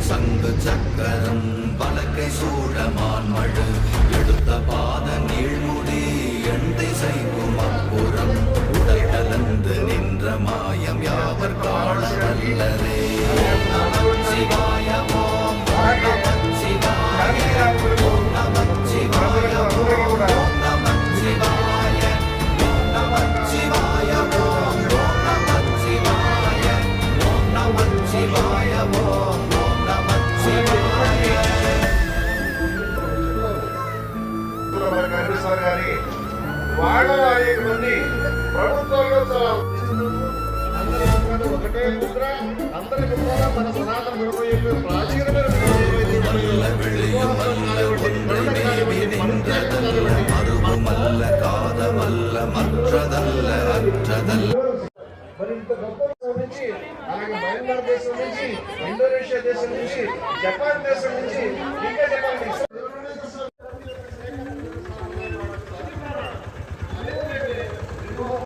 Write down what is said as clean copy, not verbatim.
சங்கு சக்கரம் பலக்கை சூழமான் மழு எடுத்த பாத நீழ்முடி எண்டை செய்கும் அப்புறம் உடல் கலந்து நின்ற மாயம் யாவர் காண வல்லரே. சிவாய ஓம் சிவாய ஓம் நம சிவாய ஓம் நம சிவாய ஓம் நம சிவாய ஓம் நம சிவாய ஓம் நம சிவாய ஓம் நம சிவாய. వాడవారికి మంది ప్రభుత్వంలో ఒకటే ముద్ర అందరికి కూడా మన సనాతన ధర్మం ప్రాచీనమైన మరుమల్ల కాదమల్ల మற்றదల్ల అற்றదల్ల. మరి ఇంత గొప్ప నుంచి అలాగే మయన్మార్ దేశం నుంచి ఇండోనేషియా దేశం నుంచి జపాన్ దేశం నుంచి